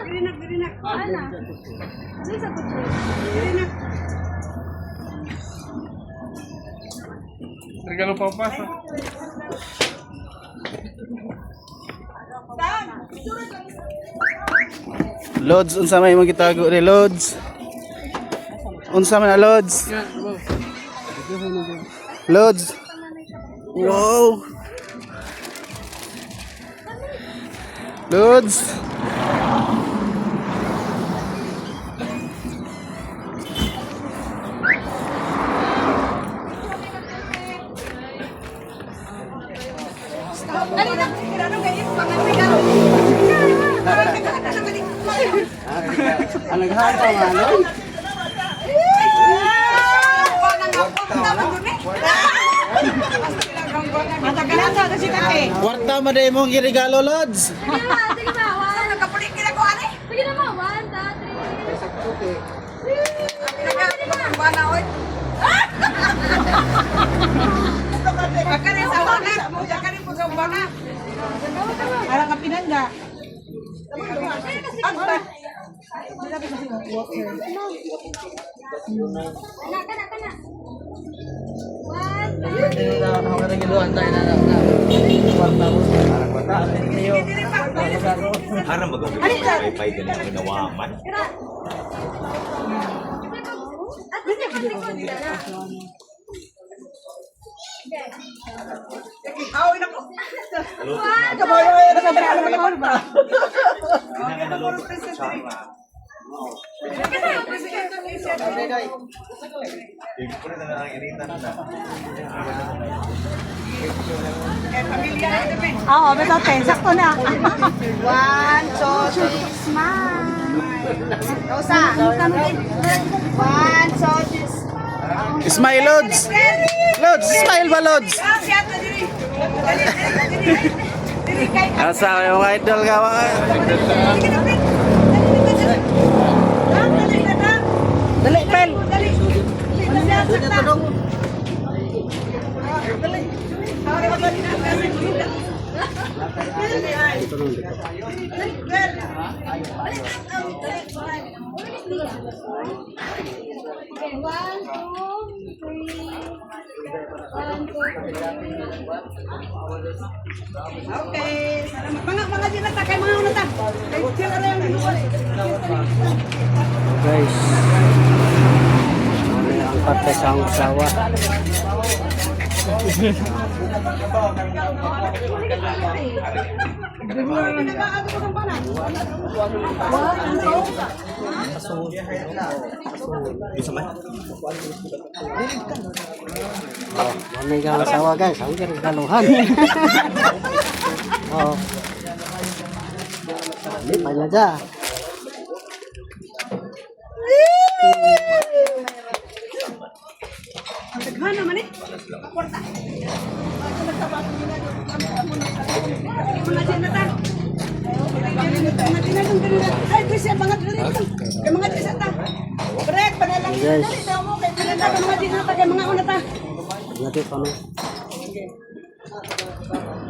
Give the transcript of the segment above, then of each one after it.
Dirinak. Ana. Ano sa kutsi? Dirinak. Regalo papa. Lods, unsa may magitago ri Lods? Unsa man na Lods? Lods. Wow. Lods. Anong hapa nga no? Kwarta maday mong giregalo Lods. Arang ka pinanda. Harang magagawin pay din ang ginawaman. Oo, basta sakto na. 1, 2, 3, smile. Rosa. 1, 2, 3. Smile Lods. Lods, smile ba Lods? Asa yung idol ka ba? Dali, Pel. Okay, mga sinata kay mga unata. Kay sila ra yung luwal. Guys. Ang pates ang sawa. Oh, may gang asawa guys, ang galuhan. Oh. Ini banyak aja. Ang daghan naman eh. Kwarta. Mga sinata. Ay, bisa banget dali. Kay mga sinata. Brek, panalang dali daw mo kay sinata mga sinata kay mga unata. Nanti paano?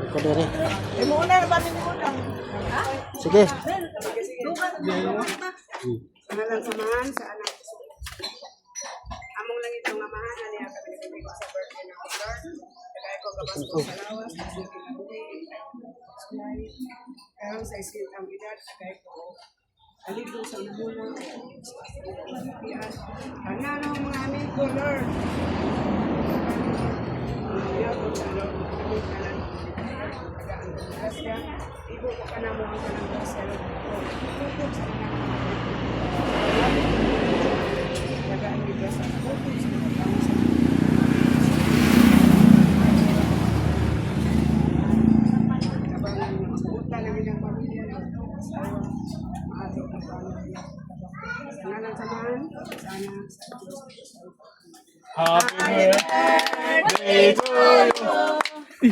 Ito dire. Ay mo na ba ni mo na? Ha? Sige. Samahan samahan sa anak. Among lang itong amahan ani ang kami ko sa birthday ng Lord. Kagaya ko gabas ko sa lawas. Karon sa iskil ang edad kagaya ko. Alito sa muna. Ana na mga amigo Lord. Ibu ko ka na mo ang kanang dasal. Tutok sa mga tagaan dito sa tutok sa mga tao sa kabangan sa namin ang pamilya sa maating ang pamilya. Sa ngalan samahan, sana sa Diyos. Happy birthday to you.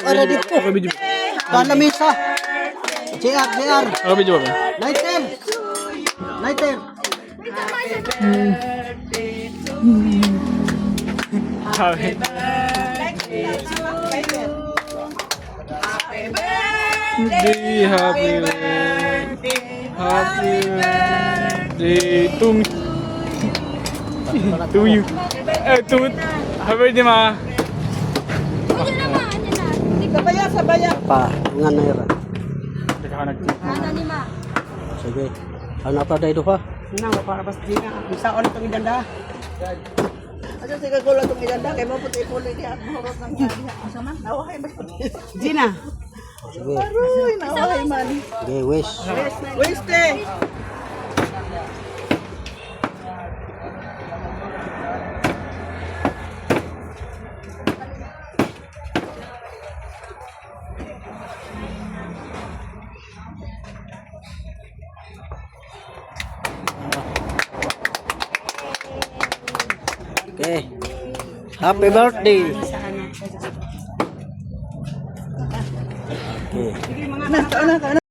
Ada dito. Kana misa. JR. Ako video ba? Lighter. Happy. birthday, happy birthday, happy birthday to me. To you. Happy birthday, ma. Sabaya. Pa, nga na yun. Teka ka nag-tip. Sige. Ano pa tayo pa? Nang para bas di na. Isa on itong idanda. Asa sige ko lang itong idanda kay mo puti pulo di at horot ng gadi. Asa man? Nawahay bas puti. Gina. Sige. Aroy, nawahay man. Sige, wish. Weste. Okay. Happy birthday. Okay. Sige mga anak.